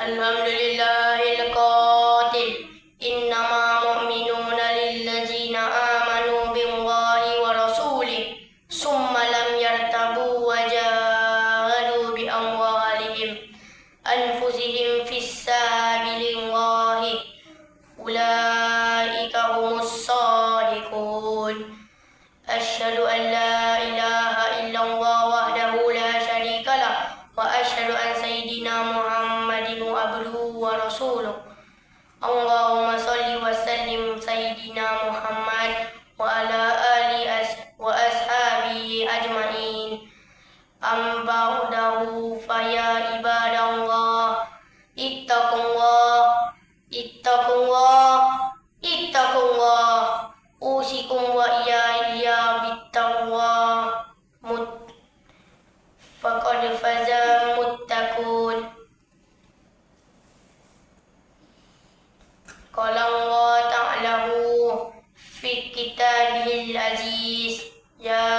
Alhamdulillahil qatil. Innama mu'minuna lillazina amanu billahi wa rasulih summa lam yartabu wa jahadu bi amwalihim anfusihim fis sabilillahi ulaika humus shadiqun. Asyhadu an la ilaha illallah wahdahu la syarika lah wa asyhadu an sayyidina Muhammadin abduhu wa rasuluh. Allahumma salli wa sallim sayyidina Muhammad wa ala ali wa ashabihi ajma'in. Amma ba'dahu fa ya ibadallah ittaqullah ittaqullah usikum wa iyaya bittaqwa faqad faza muttaqun. Qala Allah ta'ala fi kitabihil aziz, ya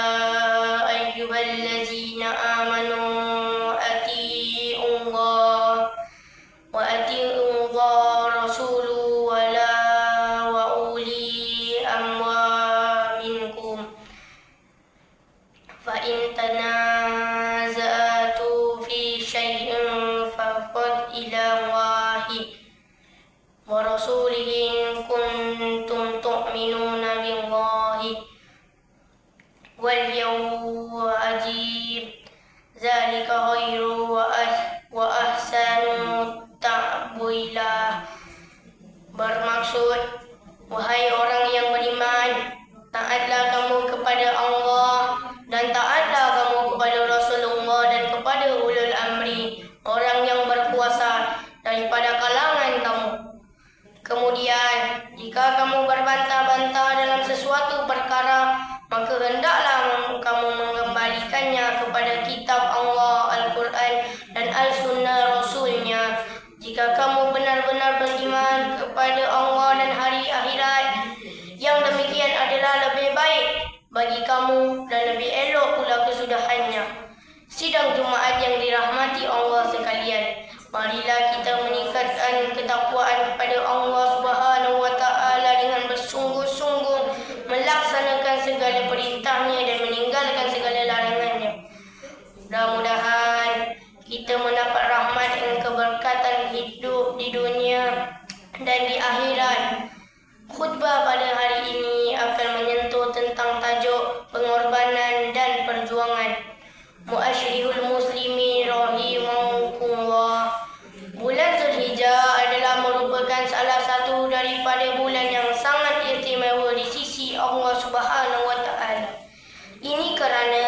ayyuhallazina amanu atii'ullah wa atii'ur rasulu wa uli amwa minkum fa in tanaza'tu fi syai'in faqad ila Allahi wa rasulihi in kuntum tu'minuna billahi wal yawmil akhir zalika khairu wa ahsanu ta'wila. Bermaksud, wahai orang yang beriman, taatlah kamu kepada Allah dan taatlah kamu kepada Rasulullah dan kepada ulul amri, orang yang berkuasa daripada kalangan kamu. Kemudian, jika kamu berbantah-bantah dalam sesuatu perkara, maka hendaklah kamu mengembalikannya kepada kitab Allah, Al-Quran dan Al-Sunnah Rasulnya. Jika kamu benar-benar beriman kepada Allah dan hari akhirat, yang demikian adalah lebih baik bagi kamu dan lebih elok pula kesudahannya. Sidang Jumaat yang dirahmati Allah sekalian, marilah kita meningkatkan ketakwaan kepada Allah Subhanahu wa taala dengan bersungguh-sungguh melaksanakan segala perintahnya dan meninggalkan segala larangannya. Mudah-mudahan kita mendapat rahmat dan keberkatan hidup di dunia dan di akhirat. Khutbah pada hari ini akan menyentuh tentang tajuk pengorbanan dan perjuangan. Mu'asyirihul muslimin rahimakumullah. Bulan Zulhijjah adalah merupakan salah satu daripada bulan yang sangat istimewa di sisi Allah Subhanahu wa taala. Ini kerana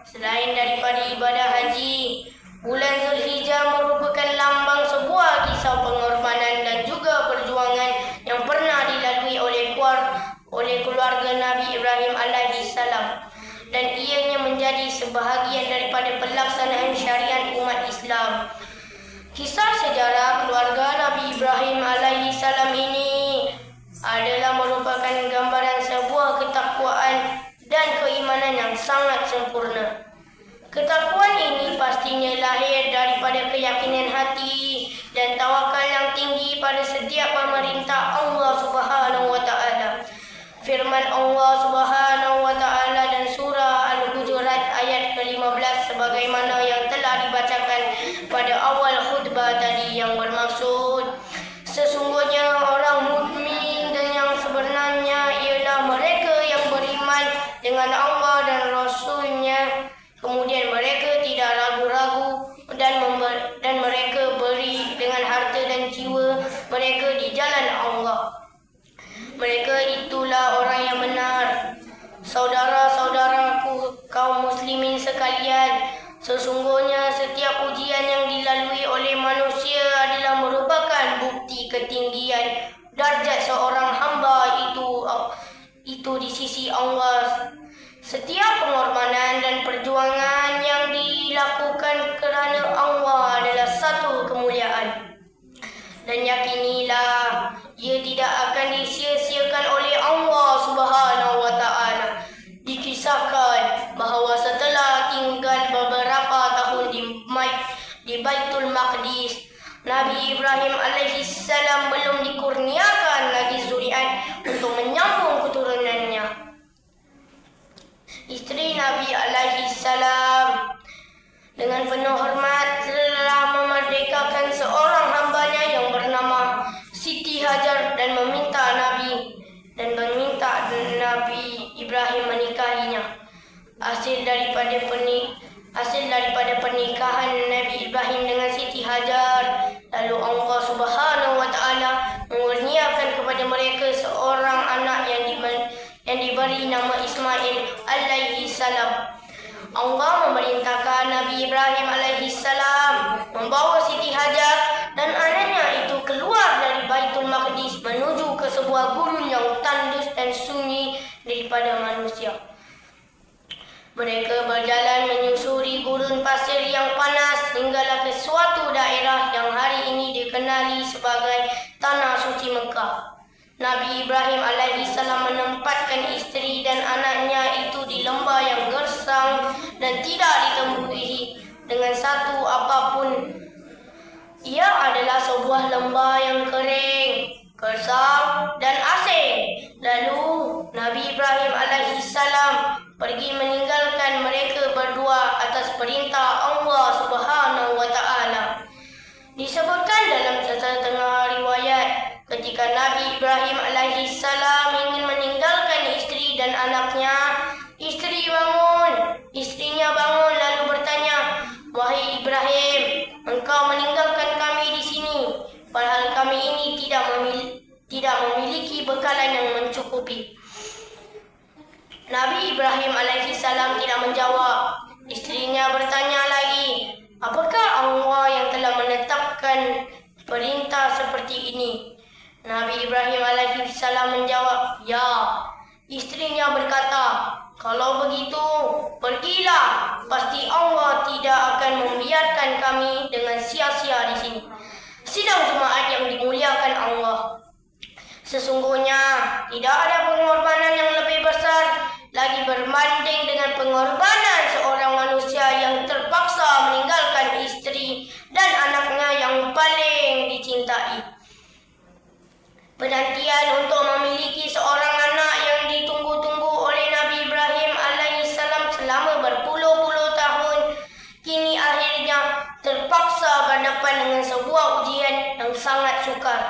selain daripada ibadah haji, bulan Zulhijjah merupakan lambang sebuah kisah pengorbanan dan juga perjuangan yang pernah dilalui oleh keluarga Nabi Ibrahim alaihi salam, dan ianya menjadi sebahagian daripada pelaksanaan syariat umat Islam. Kisah sejarah keluarga Nabi Ibrahim alaihi salam ini adalah merupakan gambaran sebuah ketakwaan dan keimanan yang sangat sempurna. Ketakwaan ini pastinya lahir daripada keyakinan hati dan tawakal yang tinggi pada setiap pemerintah Allah Subhanahu wa taala. Firman Allah Subhanahu wa taala dan surah Al-Hujurat ayat ke-15 sebagaimana yang telah dibacakan pada awal khutbah tadi, yang bermaksud, sesungguhnya orang mukmin dan yang sebenarnya ialah mereka yang beriman dengan Allah dan Rasul-Nya, kemudian mereka tidak ragu-ragu dan mereka beri dengan harta dan jiwa mereka di jalan Allah. Mereka itulah orang yang benar. Saudara-saudaraku kaum muslimin sekalian, sesungguhnya setiap ujian yang dilalui oleh manusia adalah merupakan bukti ketinggian darjat seorang hamba itu di sisi Allah. Setiap pengorbanan dan perjuangan yang dilakukan kerana Allah adalah satu kemuliaan. Dan yakinilah, ia tidak akan disia-siakan oleh Allah Subhanahu wa taala. Dikisahkan bahawa setelah tinggal beberapa tahun di Baitul Maqdis, Nabi Ibrahim alaihi salam belum dikurniakan lagi zuriat untuk menyambung keturunannya. Isteri Nabi alaihi salam dengan penuh hormat telah memerdekakan seorang hambanya yang bernama Siti Hajar dan meminta Nabi Ibrahim menikahinya. Hasil daripada pernikahan Nabi Ibrahim dengan Siti Hajar, lalu Allah Subhanahu wa taala mengurniakan kepada mereka seorang anak yang diberi nama Ismail alaihi salam. Allah memerintahkan Nabi Ibrahim alaihi salam membawa Siti Hajar dan anaknya itu keluar dari Baitul Maqdis menuju ke sebuah gurun yang tandus dan sunyi daripada manusia. Mereka berjalan menyusuri gurun pasir yang panas hinggalah ke suatu daerah yang hari ini dikenali sebagai Tanah Suci Mekah. Nabi Ibrahim alaihi salam menempatkan isteri dan anaknya itu di lembah yang gersang dan tidak ditemui dengan satu apapun. Ia adalah sebuah lembah yang kering, gersang dan asing. Lalu Nabi Ibrahim alaihi salam pergi meninggalkan mereka berdua atas perintah Allah Subhanahu wa taala. Disebutkan dalam setengah riwayat, ketika Nabi Ibrahim alaihi salam ingin meninggalkan isteri dan anaknya, istrinya bangun lalu bertanya, "Wahai Ibrahim, engkau meninggalkan kami di sini, padahal kami ini tidak memiliki bekalan yang mencukupi." Nabi Ibrahim alaihi salam tidak menjawab. Istrinya bertanya lagi, "Apakah Allah yang telah menetapkan perintah seperti ini?" Nabi Ibrahim alaihi salam menjawab, "Ya." Istrinya berkata, "Kalau begitu, pergilah. Pasti Allah tidak akan membiarkan kami dengan sia-sia di sini." Sidang jemaat yang dimuliakan Allah, sesungguhnya tidak ada pengorbanan yang lebih besar lagi berbanding dengan pengorbanan seorang manusia yang terpaksa meninggalkan istri dan anaknya yang paling dicintai. Penantian untuk memiliki seorang anak yang ditunggu-tunggu oleh Nabi Ibrahim alaihissalam selama berpuluh-puluh tahun, kini akhirnya terpaksa berhadapan dengan sebuah ujian yang sangat sukar.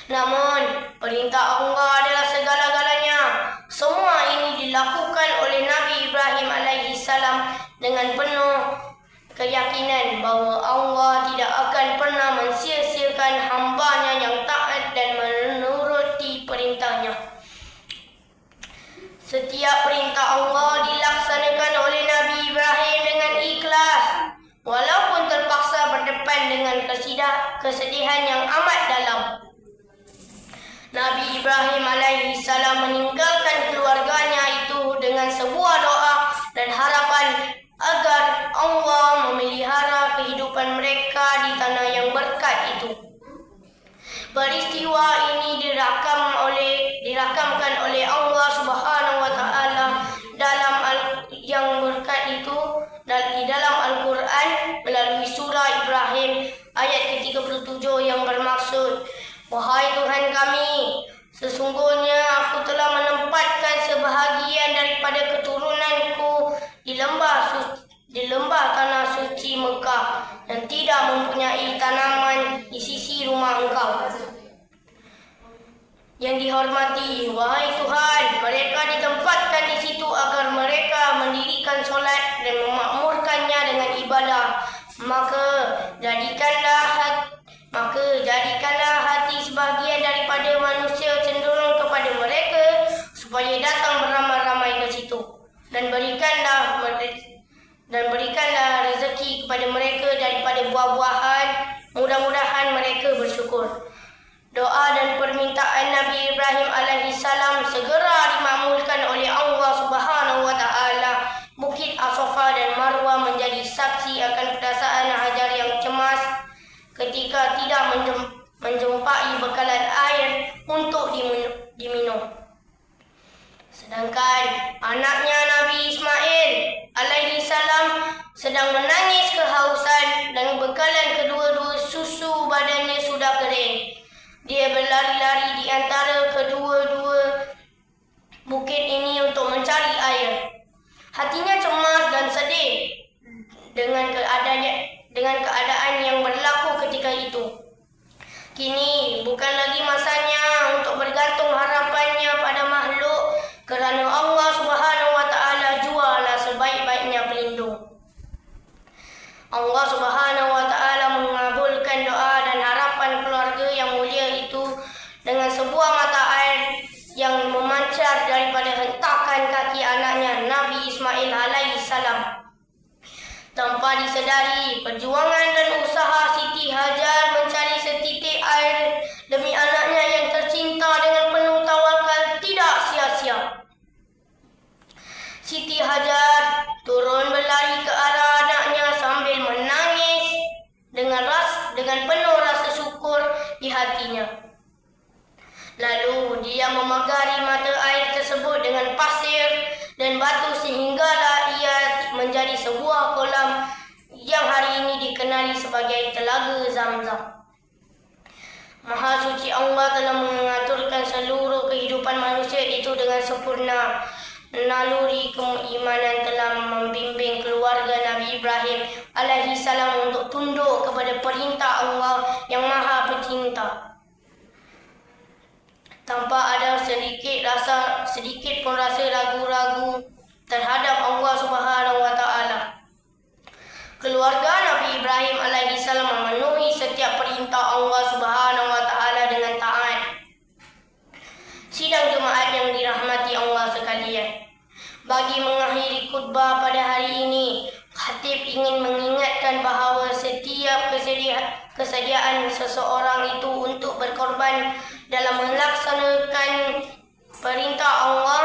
Namun, perintah Allah adalah segala-galanya. Semua ini dilakukan oleh Nabi Ibrahim alaihissalam dengan penuh keyakinan bahawa Allah tidak akan pernah mensia-siakan hambanya yang taat dan menuruti perintahnya. Setiap perintah Allah dilaksanakan oleh Nabi Ibrahim dengan ikhlas, walaupun terpaksa berdepan dengan kesedihan yang amat dalam. Nabi Ibrahim alaihissalam meninggalkan keluarganya itu dengan sebuah doa dan harapan agar Allah memelihara kehidupan mereka di tanah yang berkat itu. Peristiwa ini dirakamkan oleh Allah Subhanahu wa taala yang berkat itu di dalam Al-Quran melalui surah Ibrahim ayat ke-37 yang bermaksud, "Wahai Tuhan kami, sesungguhnya aku telah menempatkan sebahagian daripada keturunanku di lembah tanah suci Mekah dan tidak mempunyai tanaman di sisi rumah engkau. Yang dihormati, wahai Tuhan, mereka ditempatkan di situ agar mereka mendirikan solat dan memakmurkannya dengan ibadah. Maka jadikanlah hati sebahagian daripada manusia cenderung kepada mereka supaya datang beramai-ramai ke situ, dan berikanlah rezeki kepada mereka daripada buah-buahan. Mudah-mudahan mereka bersyukur." Doa dan permintaan Nabi Ibrahim alaihissalam segera dimakmulkan oleh Allah Subhanahu wa taala. Bukit As-Safa dan Marwah menjadi saksi akan perasaan Hajar yang cemas ketika tidak menjumpai bekalan air untuk diminum. Sedangkan anaknya Nabi Ismail alaihissalam sedang menangis kehausan dan bekalan kedua-dua susu berlari-lari di antara kedua-dua bukit ini untuk mencari air. Hatinya cemas dan sedih dengan keadaan yang berlaku ketika itu. Kini bukan lagi masanya untuk bergantung harapannya pada makhluk, kerana Allah Subhanahu wa taala jualah sebaik-baiknya pelindung. Allah Subhanahu wa taala mengabulkan doa dan harapan keluarga yang mulia itu dengan sebuah mata air yang memancar daripada hentakan kaki anaknya Nabi Ismail alaihi salam. Tanpa disedari, perjuangan dan usaha Siti Hajar mencari setitik air demi anaknya yang tercinta dengan penuh tawakal tidak sia-sia. Siti Hajar turun berlari ke arah anaknya sambil menangis dengan penuh rasa syukur di hatinya. Lalu dia memagari mata air tersebut dengan pasir dan batu sehinggalah ia menjadi sebuah kolam yang hari ini dikenali sebagai Telaga Zamzam. Maha suci Allah telah mengaturkan seluruh kehidupan manusia itu dengan sempurna. Naluri keimanan telah membimbing keluarga Nabi Ibrahim alaihi salam untuk tunduk kepada perintah Allah yang Maha Pecinta. Tanpa ada sedikit pun rasa ragu-ragu terhadap Allah Subhanahu wa taala. Keluarga Nabi Ibrahim alaihi salam memenuhi setiap perintah Allah Subhanahu wa taala dengan taat. Sidang jemaat yang dirahmati Allah sekalian, bagi mengakhiri khutbah pada hari ini, khatib ingin mengingatkan bahawa setiap kesediaan seseorang itu untuk berkorban dalam melaksanakan perintah Allah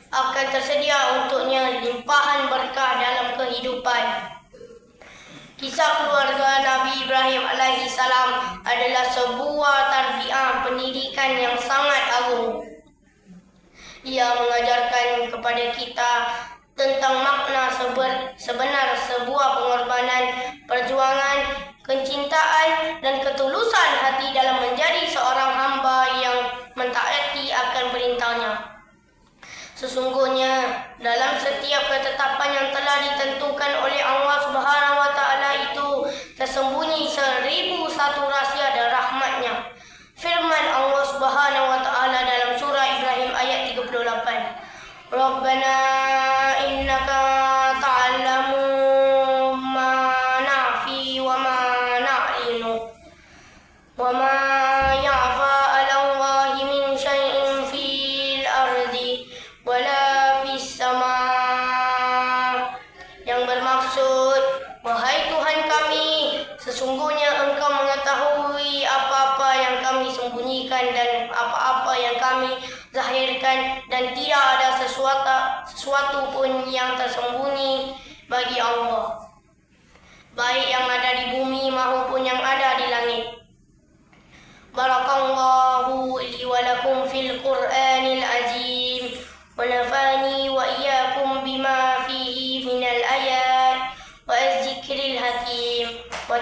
akan tersedia untuknya limpahan berkah dalam kehidupan. Kisah keluarga Nabi Ibrahim alaihi salam adalah sebuah tarbiyah pendidikan yang sangat agung. Ia mengajarkan kepada kita tentang makna sebenar sebuah pengorbanan, perjuangan, kecintaan dan ketulusan hati dalam menjadi seorang hamba yang mentaati akan perintahnya. Sesungguhnya dalam setiap ketetapan yang telah ditentukan oleh Allah Subhanahu wa taala itu tersembunyi 1001 rahsia dan rahmatnya. Firman Allah Subhanahu wa taala dalam surah Ibrahim ayat 38. Rabbana innaka ta'lamu ma nafi wa ma na'linu wa ma ya'fa 'ala Allahi min syai'in fil ardi wala fis sama. Yang bermaksud, wahai Tuhan kami, sesungguhnya Engkau mengetahui apa-apa yang kami sembunyikan dan apa-apa yang kami zahirkan, dan tidak ada sesuatu pun yang tersembunyi bagi Allah, baik yang ada di bumi maupun yang ada di langit. Barakallahu li wa lakum fil Qur'anil azim wa nafani wa iyyakum bima fihi minal ayat wa az-zikril hakim wa